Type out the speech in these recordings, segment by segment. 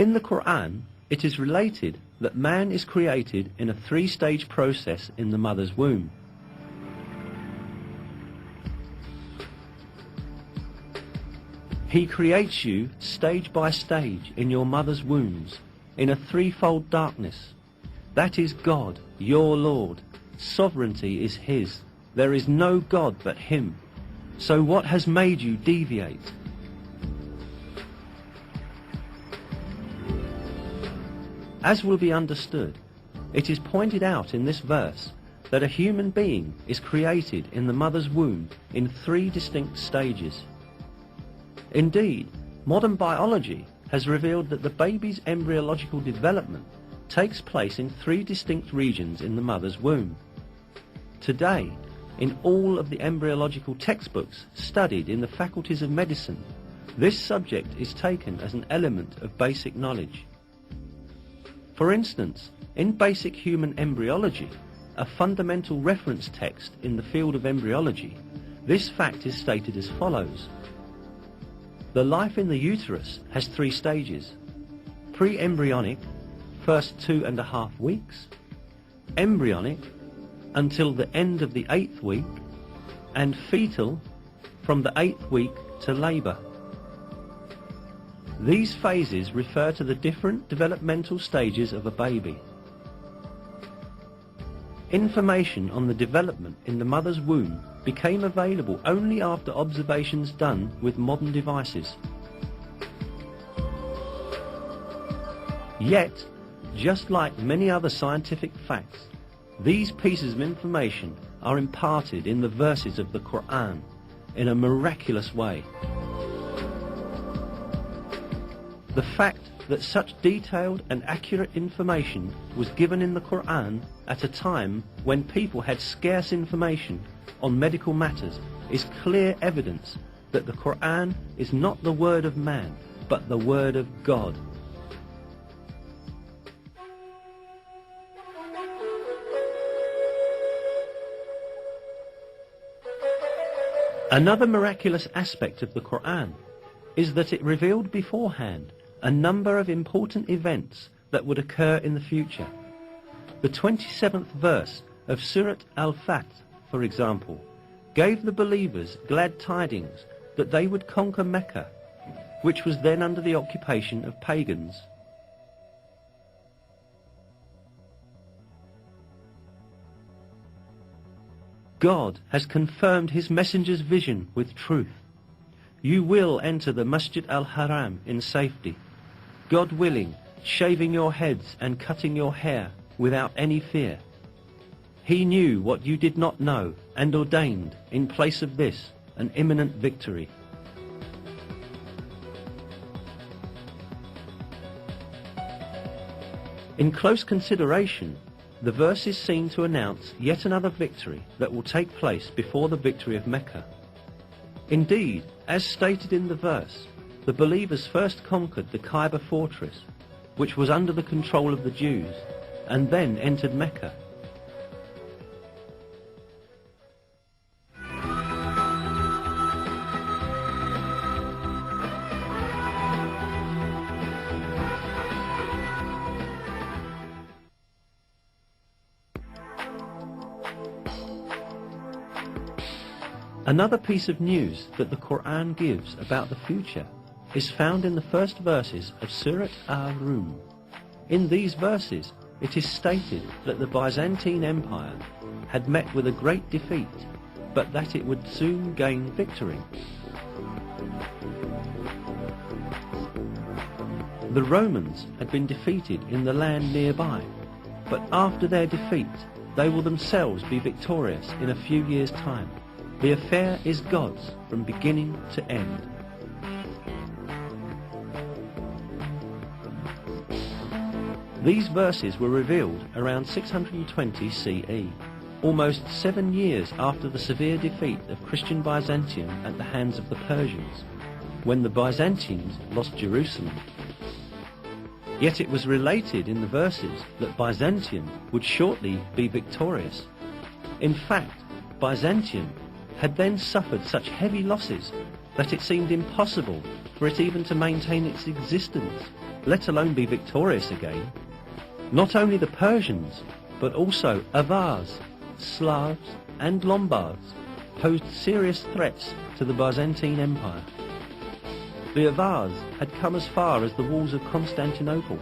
In the Qur'an, it is related that man is created in a three-stage process in the mother's womb. He creates you stage by stage in your mother's wombs, in a threefold darkness. That is God, your Lord. Sovereignty is His. There is no God but Him. So what has made you deviate? As will be understood, it is pointed out in this verse that a human being is created in the mother's womb in three distinct stages. Indeed, modern biology has revealed that the baby's embryological development takes place in three distinct regions in the mother's womb. Today, in all of the embryological textbooks studied in the faculties of medicine, this subject is taken as an element of basic knowledge. For instance, in basic human embryology, a fundamental reference text in the field of embryology, this fact is stated as follows. The life in the uterus has three stages: pre-embryonic, first 2.5 weeks, embryonic, until the end of the 8th week, and fetal, from the 8th week to labour. These phases refer to the different developmental stages of a baby. Information on the development in the mother's womb became available only after observations done with modern devices. Yet, just like many other scientific facts, these pieces of information are imparted in the verses of the Qur'an in a miraculous way. The fact that such detailed and accurate information was given in the Qur'an at a time when people had scarce information on medical matters is clear evidence that the Qur'an is not the word of man, but the word of God. Another miraculous aspect of the Qur'an is that it revealed beforehand a number of important events that would occur in the future. The 27th verse of Surat Al-Fath, for example, gave the believers glad tidings that they would conquer Mecca, which was then under the occupation of pagans. God has confirmed His messenger's vision with truth. You will enter the Masjid al-Haram in safety, God willing, shaving your heads and cutting your hair without any fear. He knew what you did not know and ordained, in place of this, an imminent victory. In close consideration, the verses seem to announce yet another victory that will take place before the victory of Mecca. Indeed, as stated in the verse, the believers first conquered the Kaaba fortress, which was under the control of the Jews, and then entered Mecca. Another piece of news that the Qur'an gives about the future is found in the first verses of Surat Al-Rum. In these verses, it is stated that the Byzantine Empire had met with a great defeat, but that it would soon gain victory. The Romans had been defeated in the land nearby, but after their defeat, they will themselves be victorious in a few years' time. The affair is God's from beginning to end. These verses were revealed around 620 CE, almost 7 years after the severe defeat of Christian Byzantium at the hands of the Persians, when the Byzantines lost Jerusalem. Yet it was related in the verses that Byzantium would shortly be victorious. In fact, Byzantium had then suffered such heavy losses that it seemed impossible for it even to maintain its existence let alone be victorious again. Not only the Persians, but also Avars, Slavs and Lombards posed serious threats to the Byzantine Empire. The Avars had come as far as the walls of Constantinople.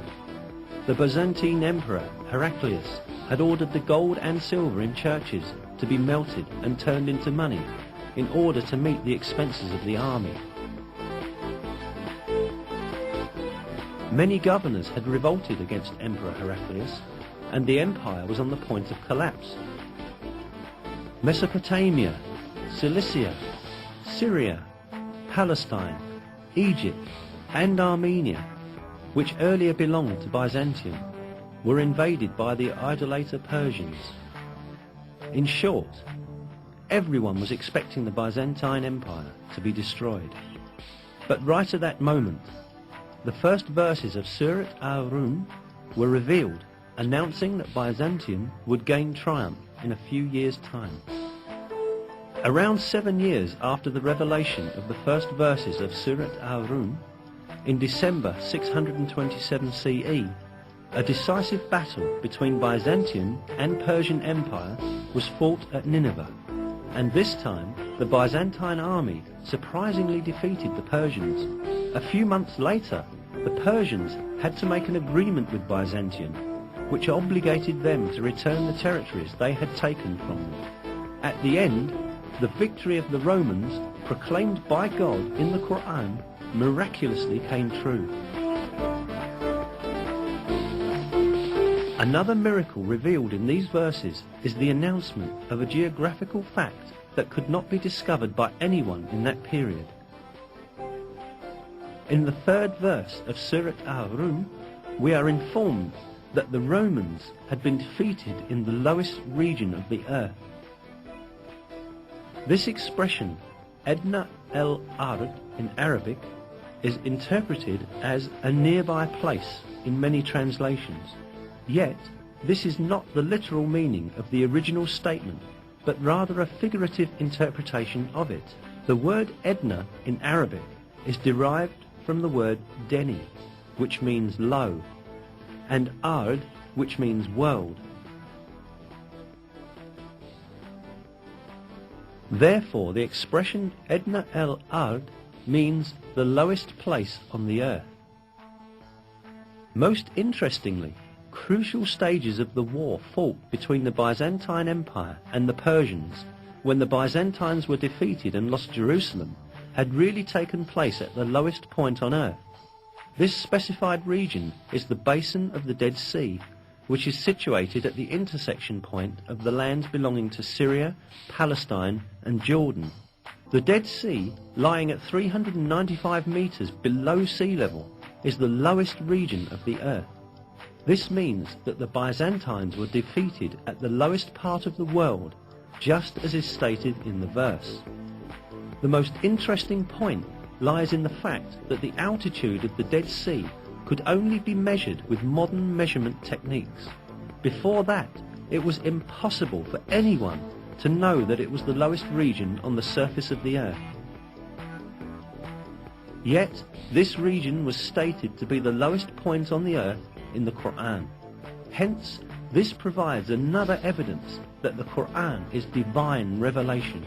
The Byzantine Emperor Heraclius had ordered the gold and silver in churches to be melted and turned into money in order to meet the expenses of the army. Many governors had revolted against Emperor Heraclius, and the empire was on the point of collapse. Mesopotamia, Cilicia, Syria, Palestine, Egypt and Armenia, which earlier belonged to Byzantium, were invaded by the idolater Persians. In short, everyone was expecting the Byzantine Empire to be destroyed. But right at that moment, the first verses of Surat al-Rum were revealed, announcing that Byzantium would gain triumph in a few years' time. Around 7 years after the revelation of the first verses of Surat al-Rum, in December 627 CE, a decisive battle between Byzantium and Persian Empire was fought at Nineveh, and this time the Byzantine army surprisingly defeated the Persians. A few months later, the Persians had to make an agreement with Byzantium, which obligated them to return the territories they had taken from them. At the end, the victory of the Romans, proclaimed by God in the Qur'an, miraculously came true. Another miracle revealed in these verses is the announcement of a geographical fact that could not be discovered by anyone in that period. In the third verse of Surat al-Rum, we are informed that the Romans had been defeated in the lowest region of the earth. This expression, Edna el-Ard in Arabic, is interpreted as a nearby place in many translations. Yet, this is not the literal meaning of the original statement, but rather a figurative interpretation of it. The word Edna in Arabic is derived from the word Deni, which means low, and Ard, which means world. Therefore, the expression Edna el-Ard means the lowest place on the earth. Most interestingly, crucial stages of the war fought between the Byzantine Empire and the Persians, when the Byzantines were defeated and lost Jerusalem, had really taken place at the lowest point on earth. This specified region is the basin of the Dead Sea, which is situated at the intersection point of the lands belonging to Syria, Palestine and Jordan. The Dead Sea, lying at 395 meters below sea level, is the lowest region of the earth. This means that the Byzantines were defeated at the lowest part of the world, just as is stated in the verse. The most interesting point lies in the fact that the altitude of the Dead Sea could only be measured with modern measurement techniques. Before that, it was impossible for anyone to know that it was the lowest region on the surface of the earth. Yet, this region was stated to be the lowest point on the earth in the Qur'an. Hence, this provides another evidence that the Qur'an is divine revelation.